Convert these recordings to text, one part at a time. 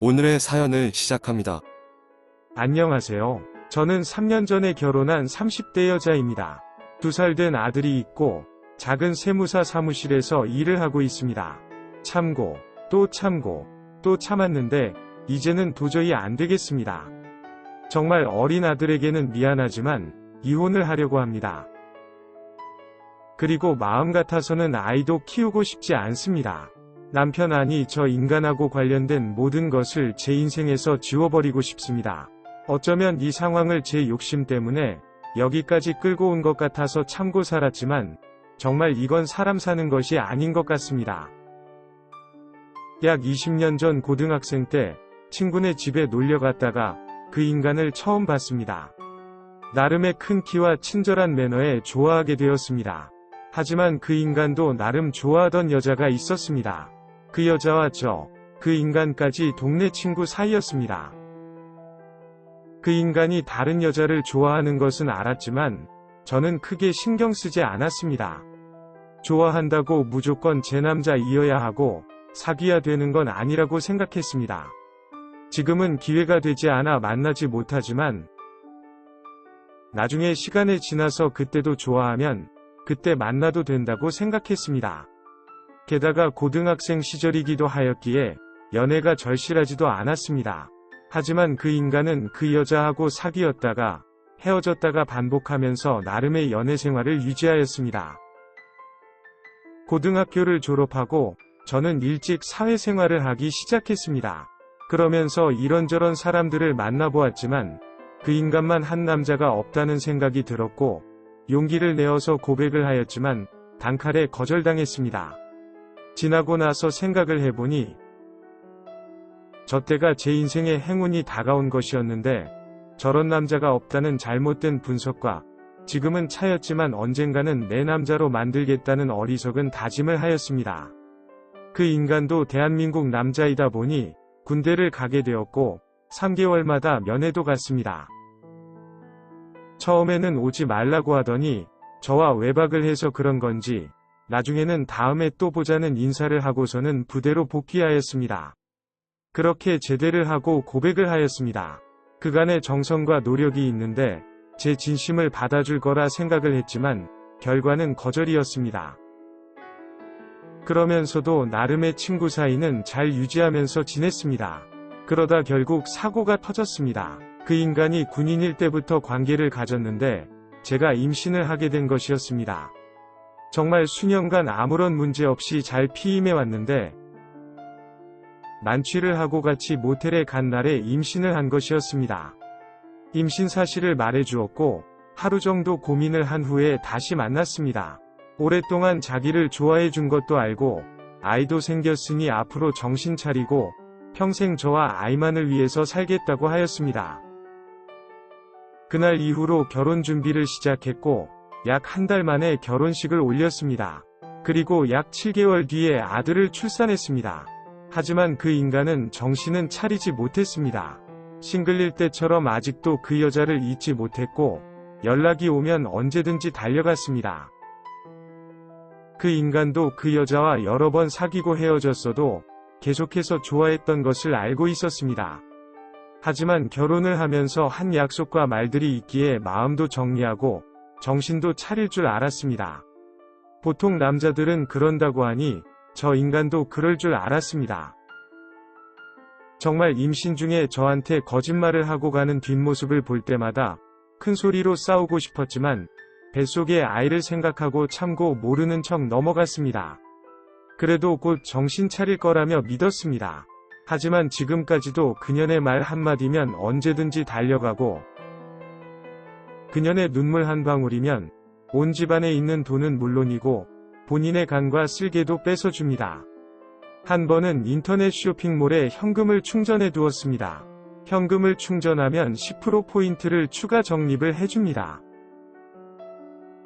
오늘의 사연을 시작합니다. 안녕하세요. 저는 3년 전에 결혼한 30대 여자입니다. 2살 된 아들이 있고 작은 세무사 사무실에서 일을 하고 있습니다. 참고, 또 참고, 또 참았는데 이제는 도저히 안 되겠습니다. 정말 어린 아들에게는 미안하지만 이혼을 하려고 합니다. 그리고 마음 같아서는 아이도 키우고 싶지 않습니다. 남편 아니 저 인간하고 관련된 모든 것을 제 인생에서 지워버리고 싶습니다. 어쩌면 이 상황을 제 욕심 때문에 여기까지 끌고 온 것 같아서 참고 살았지만 정말 이건 사람 사는 것이 아닌 것 같습니다. 약 20년 전 고등학생 때 친구네 집에 놀려 갔다가 그 인간을 처음 봤습니다. 나름의 큰 키와 친절한 매너에 좋아하게 되었습니다. 하지만 그 인간도 나름 좋아하던 여자가 있었습니다. 그 여자와 그 인간까지 동네 친구 사이였습니다. 그 인간이 다른 여자를 좋아하는 것은 알았지만 저는 크게 신경 쓰지 않았습니다. 좋아한다고 무조건 제 남자이어야 하고 사귀어야 되는 건 아니라고 생각했습니다. 지금은 기회가 되지 않아 만나지 못하지만 나중에 시간이 지나서 그때도 좋아하면 그때 만나도 된다고 생각했습니다. 게다가 고등학생 시절이기도 하였기에 연애가 절실하지도 않았습니다. 하지만 그 인간은 그 여자하고 사귀었다가 헤어졌다가 반복하면서 나름의 연애 생활을 유지하였습니다. 고등학교를 졸업하고 저는 일찍 사회생활을 하기 시작했습니다. 그러면서 이런저런 사람들을 만나보았지만 그 인간만 한 남자가 없다는 생각이 들었고 용기를 내어서 고백을 하였지만 단칼에 거절당했습니다. 지나고 나서 생각을 해보니 저 때가 제 인생의 행운이 다가온 것이었는데 저런 남자가 없다는 잘못된 분석과 지금은 차였지만 언젠가는 내 남자로 만들겠다는 어리석은 다짐을 하였습니다. 그 인간도 대한민국 남자이다 보니 군대를 가게 되었고 3개월마다 면회도 갔습니다. 처음에는 오지 말라고 하더니 저와 외박을 해서 그런 건지 나중에는 다음에 또 보자는 인사를 하고서는 부대로 복귀하였습니다. 그렇게 제대를 하고 고백을 하였습니다. 그간의 정성과 노력이 있는데 제 진심을 받아줄 거라 생각을 했지만 결과는 거절이었습니다. 그러면서도 나름의 친구 사이는 잘 유지하면서 지냈습니다. 그러다 결국 사고가 터졌습니다. 그 인간이 군인일 때부터 관계를 가졌는데 제가 임신을 하게 된 것이었습니다. 정말 수년간 아무런 문제 없이 잘 피임해왔는데 만취를 하고 같이 모텔에 간 날에 임신을 한 것이었습니다. 임신 사실을 말해주었고 하루 정도 고민을 한 후에 다시 만났습니다. 오랫동안 자기를 좋아해 준 것도 알고 아이도 생겼으니 앞으로 정신 차리고 평생 저와 아이만을 위해서 살겠다고 하였습니다. 그날 이후로 결혼 준비를 시작했고 약 한 달 만에 결혼식을 올렸습니다. 그리고 약 7개월 뒤에 아들을 출산했습니다. 하지만 그 인간은 정신은 차리지 못했습니다. 싱글일 때처럼 아직도 그 여자를 잊지 못했고 연락이 오면 언제든지 달려갔습니다. 그 인간도 그 여자와 여러 번 사귀고 헤어졌어도 계속해서 좋아했던 것을 알고 있었습니다. 하지만 결혼을 하면서 한 약속과 말들이 있기에 마음도 정리하고 정신도 차릴 줄 알았습니다. 보통 남자들은 그런다고 하니 저 인간도 그럴 줄 알았습니다. 정말 임신 중에 저한테 거짓말을 하고 가는 뒷모습을 볼 때마다 큰 소리로 싸우고 싶었지만 뱃속에 아이를 생각하고 참고 모르는 척 넘어갔습니다. 그래도 곧 정신 차릴 거라며 믿었습니다. 하지만 지금까지도 그년의 말 한마디면 언제든지 달려가고 그년의 눈물 한 방울이면 온 집안에 있는 돈은 물론이고 본인의 간과 쓸개도 뺏어줍니다. 한 번은 인터넷 쇼핑몰에 현금을 충전해 두었습니다. 현금을 충전하면 10% 포인트를 추가 적립을 해줍니다.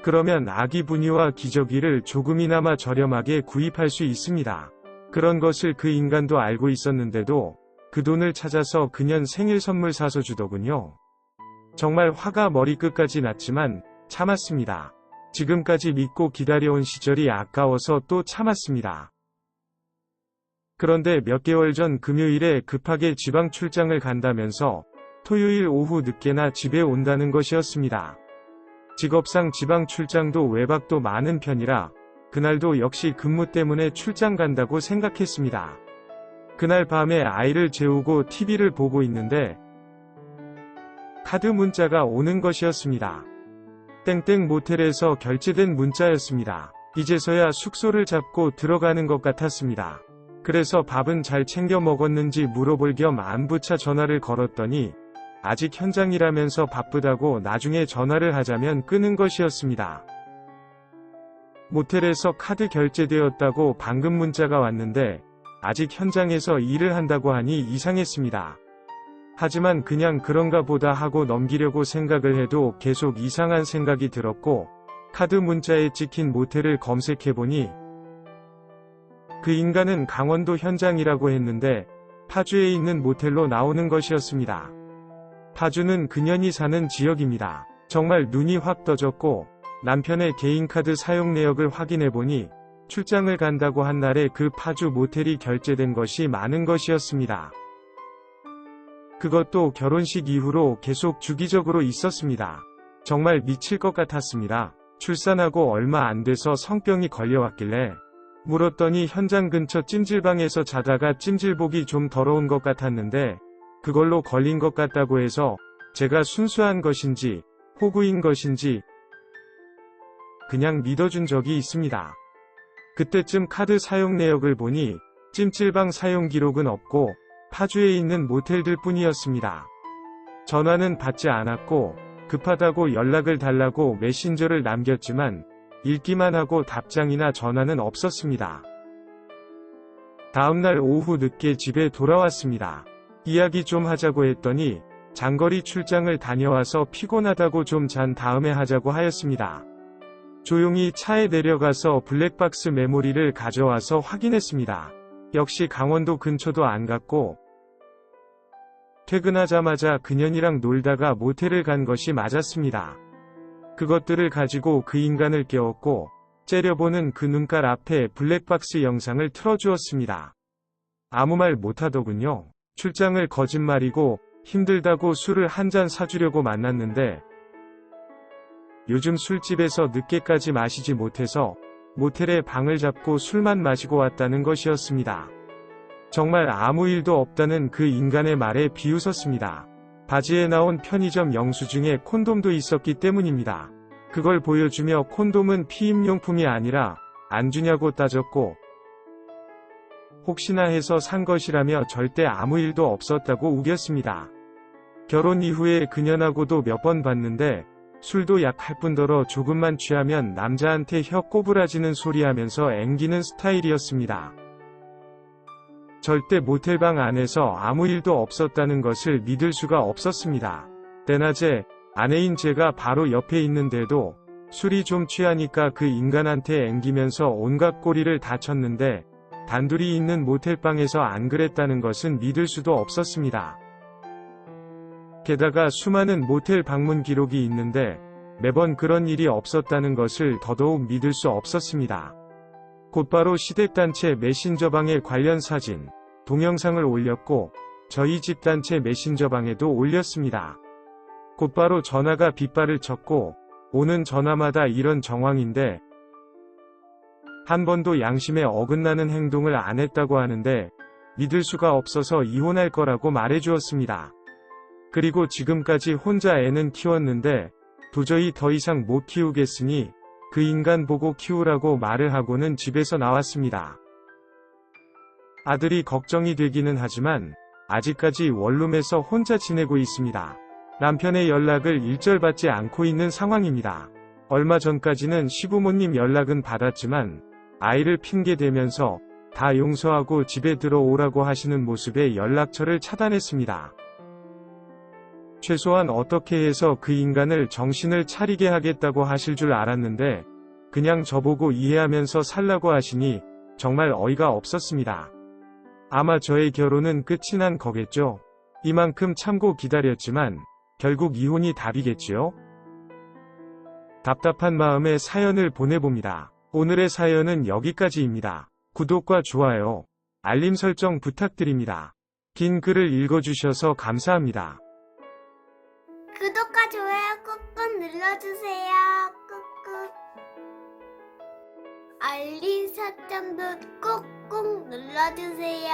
그러면 아기 분유와 기저귀를 조금이나마 저렴하게 구입할 수 있습니다. 그런 것을 그 인간도 알고 있었는데도 그 돈을 찾아서 그년 생일 선물 사서 주더군요. 정말 화가 머리끝까지 났지만 참았습니다. 지금까지 믿고 기다려온 시절이 아까워서 또 참았습니다. 그런데 몇 개월 전 금요일에 급하게 지방 출장을 간다면서 토요일 오후 늦게나 집에 온다는 것이었습니다. 직업상 지방 출장도 외박도 많은 편이라 그날도 역시 근무 때문에 출장 간다고 생각했습니다. 그날 밤에 아이를 재우고 TV를 보고 있는데 카드 문자가 오는 것이었습니다. 땡땡 모텔에서 결제된 문자였습니다. 이제서야 숙소를 잡고 들어가는 것 같았습니다. 그래서 밥은 잘 챙겨 먹었는지 물어볼 겸 안부차 전화를 걸었더니 아직 현장이라면서 바쁘다고 나중에 전화를 하자면 끄는 것이었습니다. 모텔에서 카드 결제되었다고 방금 문자가 왔는데 아직 현장에서 일을 한다고 하니 이상했습니다. 하지만 그냥 그런가 보다 하고 넘기려고 생각을 해도 계속 이상한 생각이 들었고 카드 문자에 찍힌 모텔을 검색해보니 그 인간은 강원도 현장이라고 했는데 파주에 있는 모텔로 나오는 것이었습니다. 파주는 그년이 사는 지역입니다. 정말 눈이 확 떠졌고 남편의 개인카드 사용 내역을 확인해보니 출장을 간다고 한 날에 그 파주 모텔이 결제된 것이 많은 것이었습니다. 그것도 결혼식 이후로 계속 주기적으로 있었습니다. 정말 미칠 것 같았습니다. 출산하고 얼마 안 돼서 성병이 걸려왔길래 물었더니 현장 근처 찜질방에서 자다가 찜질복이 좀 더러운 것 같았는데 그걸로 걸린 것 같다고 해서 제가 순수한 것인지 호구인 것인지 그냥 믿어준 적이 있습니다. 그때쯤 카드 사용 내역을 보니 찜질방 사용 기록은 없고 파주에 있는 모텔들 뿐이었습니다. 전화는 받지 않았고 급하다고 연락을 달라고 메신저를 남겼지만 읽기만 하고 답장이나 전화는 없었습니다. 다음날 오후 늦게 집에 돌아왔습니다. 이야기 좀 하자고 했더니 장거리 출장을 다녀와서 피곤하다고 좀 잔 다음에 하자고 하였습니다. 조용히 차에 내려가서 블랙박스 메모리를 가져와서 확인했습니다. 역시 강원도 근처도 안 갔고 퇴근하자마자 그년이랑 놀다가 모텔을 간 것이 맞았습니다. 그것들을 가지고 그 인간을 깨웠고 째려보는 그 눈깔 앞에 블랙박스 영상을 틀어주었습니다. 아무 말 못하더군요. 출장을 거짓말이고 힘들다고 술을 한 잔 사주려고 만났는데 요즘 술집에서 늦게까지 마시지 못해서 모텔에 방을 잡고 술만 마시고 왔다는 것이었습니다. 정말 아무 일도 없다는 그 인간의 말에 비웃었습니다. 바지에 나온 편의점 영수증에 콘돔도 있었기 때문입니다. 그걸 보여주며 콘돔은 피임용품이 아니라 안 주냐고 따졌고 혹시나 해서 산 것이라며 절대 아무 일도 없었다고 우겼습니다. 결혼 이후에 그년하고도 몇 번 봤는데 술도 약할 뿐더러 조금만 취하면 남자한테 혀 꼬부라지는 소리 하면서 앵기는 스타일이었습니다. 절대 모텔방 안에서 아무 일도 없었다는 것을 믿을 수가 없었습니다. 때낮에 아내인 제가 바로 옆에 있는데도 술이 좀 취하니까 그 인간한테 앵기면서 온갖 꼬리를 다 쳤는데 단둘이 있는 모텔방에서 안 그랬다는 것은 믿을 수도 없었습니다. 게다가 수많은 모텔 방문 기록이 있는데 매번 그런 일이 없었다는 것을 더더욱 믿을 수 없었습니다. 곧바로 시댁단체 메신저방에 관련 사진, 동영상을 올렸고 저희 집 단체 메신저방에도 올렸습니다. 곧바로 전화가 빗발을 쳤고 오는 전화마다 이런 정황인데 한 번도 양심에 어긋나는 행동을 안 했다고 하는데 믿을 수가 없어서 이혼할 거라고 말해주었습니다. 그리고 지금까지 혼자 애는 키웠는데 도저히 더 이상 못 키우겠으니 그 인간 보고 키우라고 말을 하고는 집에서 나왔습니다. 아들이 걱정이 되기는 하지만 아직까지 원룸에서 혼자 지내고 있습니다. 남편의 연락을 일절 받지 않고 있는 상황입니다. 얼마 전까지는 시부모님 연락은 받았지만 아이를 핑계대면서 다 용서하고 집에 들어오라고 하시는 모습에 연락처를 차단했습니다. 최소한 어떻게 해서 그 인간을 정신을 차리게 하겠다고 하실 줄 알았는데 그냥 저보고 이해하면서 살라고 하시니 정말 어이가 없었습니다. 아마 저의 결혼은 끝이 난 거겠죠. 이만큼 참고 기다렸지만 결국 이혼이 답이겠지요? 답답한 마음에 사연을 보내봅니다. 오늘의 사연은 여기까지입니다. 구독과 좋아요, 알림 설정 부탁드립니다. 긴 글을 읽어주셔서 감사합니다. 구독과 좋아요 꾹꾹 눌러주세요. 꾹꾹. 알림 설정도 꾹꾹 눌러주세요.